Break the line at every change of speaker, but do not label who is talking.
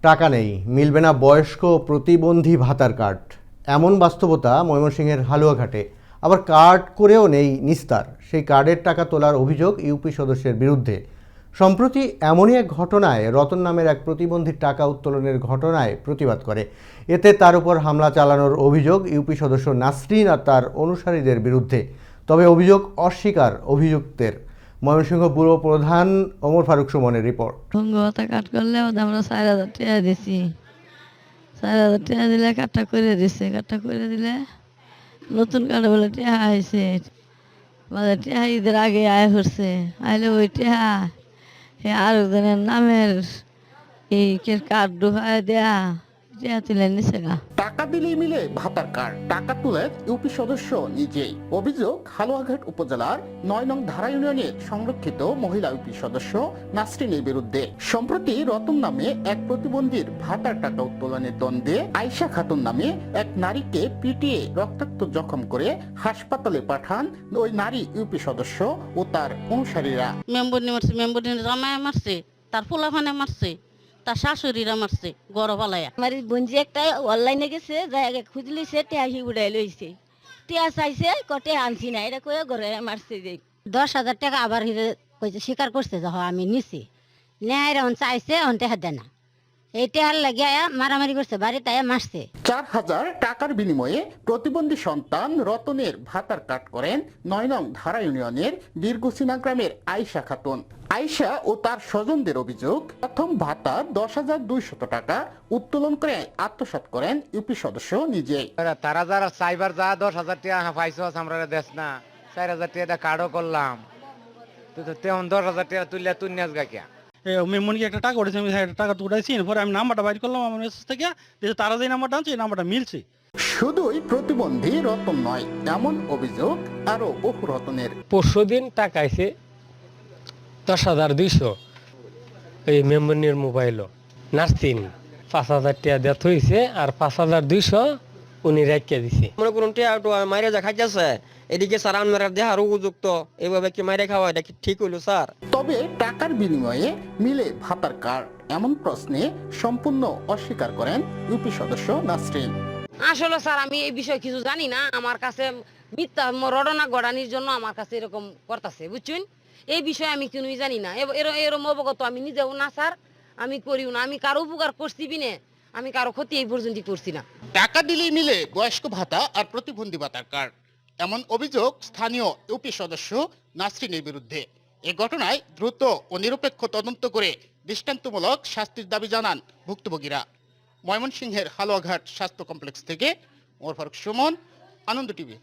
টাকা নেই, মিলবে না বয়স্ক প্রতিবন্ধী ভাতার কার্ড, এমন বাস্তবতা ময়মনসিংহের হালুয়াঘাটে। আবার কার্ড করেও নেই নিস্তার, সেই কার্ডের টাকা তোলার অভিযোগ ইউপি সদস্যের বিরুদ্ধে। সম্প্রতি এমনই এক ঘটনায় রতন নামের এক প্রতিবন্ধীর টাকা উত্তোলনের ঘটনায় প্রতিবাদ করে। এতে তার উপর হামলা চালানোর অভিযোগ ইউপি সদস্য নাসরিন আর তার অনুসারীদের বিরুদ্ধে। তবে অভিযোগ অস্বীকার অভিযুক্তের। ময়মনসিংহ ব্যুরো প্রধান ওমর ফারুক সুমনের রিপোর্ট।
ভাতা কাট করলে আমরা 4,000 টাকা দিছি। 4,000 টাকা দিলে কাটটা করে দিছে। কাটটা করে দিলে নতুন কার্ডে বলে টাকা আইছে। মানে টাকা ঈদের আগে আয় করছে। আইলে ওই টাকা আর একজনের নামের এই কার্ড ঢুকায় দেয়া টাকা তুলে নিছে গা।
টাকা দিলেই মিলে ভাতার কার্ড, টাকা তুলে ইউপি সদস্য নিজেই। অভিযোগ হালুয়াঘাট উপজেলার 9 নং ধারা ইউনিয়নের সংরক্ষিত মহিলা ইউপি সদস্য নাসরিনের বিরুদ্ধে। সম্প্রতি রতন নামে এক প্রতিবন্ধীর ভাতার টাকা উত্তোলনের দ্বন্দ্বে আয়েশা খাতুন নামে এক নারীকে পিটিয়ে রক্তাক্ত জখম করে হাসপাতালে পাঠান ওই নারী ইউপি সদস্য ও তার অনুসারীরা।
মেম্বর জামাই মারছে, তার পোলাফানে মারছে, তার শাশুড়িরা মারছে গড় পালাইয়া।
আমার বঞ্জি একটা অনলাইনে গেছে, যাই আগে খুঁজলিছে টিয়া হি উড়াই লইছে। টিয়া চাইছে কটে আনছি না, এটা কয়ে ঘরে মারছে। যে
10,000 টাকা আবার কইছে স্বীকার করছে যে আমি নিছি। নেয় চাইছে টাকা দেয় না, এই টাকার লাগিয়া মারামারি করছে, বাড়িতে মারছে।
4,000 টাকার বিনিময়ে প্রতিবন্ধী সন্তান রতনের ভাতার কাট করেন 9 নং ধারা ইউনিয়নের বীরগুছিনা গ্রামের আয়েশা খাতুন। আয়েশা ও তার স্বজনদের অভিযোগ, প্রথম ভাতা 10,200 টাকা উত্তোলন করে আত্মসাৎ করেন ইউপি সদস্য নিজেই।
তারা যারা সাইবার যা 10,000 টাকা পাইছো আমরা দেশ না, 4,000 টাকা কার্ডও করলাম, তেমন 10,000 টাকা তুললে তুই নেস গাকিয়া
মেমনকে একটা টাকা উঠেছে, আমি টাকা উঠাইছি, এরপরে আমি নাম্বারটা বাইর করলাম আমার মেসেজ থেকে, তারা যে নাম্বারটা আনছে এই নাম্বারটা মিলছে।
শুধুই প্রতিবন্ধী রতন নয়, এমন অভিযোগ আরো বহু রতনের।
পরশুদিন টাকা আইছে 10,200 এই মেমনির মোবাইলও নার্সিন 5,000 টাকা দেওয়া হয়েছে, আর 5,200 উনি রেখে দিছে।
মনে করুন টিয়া মাইরে যা খাইতেছে, এদিকে স্যার আমরা দেহার উপযুক্ত, এইভাবে কি মাইরে খাওয়া এটা কি ঠিক হইলো স্যার?
তবে টাকার বিনিময়ে মিলে ভাতার কার্ড, এমন প্রশ্নে সম্পূর্ণ অস্বীকার করেন ইউপি সদস্য নাসরিন।
আসলে স্যার আমি এই বিষয়ে কিছু জানি না, আমার কাছে মিথ্যা রটনা গড়ানির জন্য আমার কাছে এরকম করতেছে, বুঝছেন? এই বিষয়ে আমি কিছুই জানি না, এরকম অবগত আমি নিজেও না স্যার, আমি করিও না। আমি কারো উপকার করছি বিনে, আমি কারো ক্ষতি এই পর্যন্ত করছি না।
টাকা দিলেই মিলে বয়স্ক ভাতা আর প্রতিবন্ধী ভাতার কার্ড, এমন অভিযোগ স্থানীয় ইউপি সদস্য নাসরিনের বিরুদ্ধে। এ ঘটনায় দ্রুত ও নিরপেক্ষ তদন্ত করে দৃষ্টান্তমূলক শাস্তির দাবি জানান ভুক্তভোগীরা। ময়মনসিংহের হালুয়াঘাট স্বাস্থ্য কমপ্লেক্স থেকে ওমর ফারুক সুমন, আনন্দ টিভি।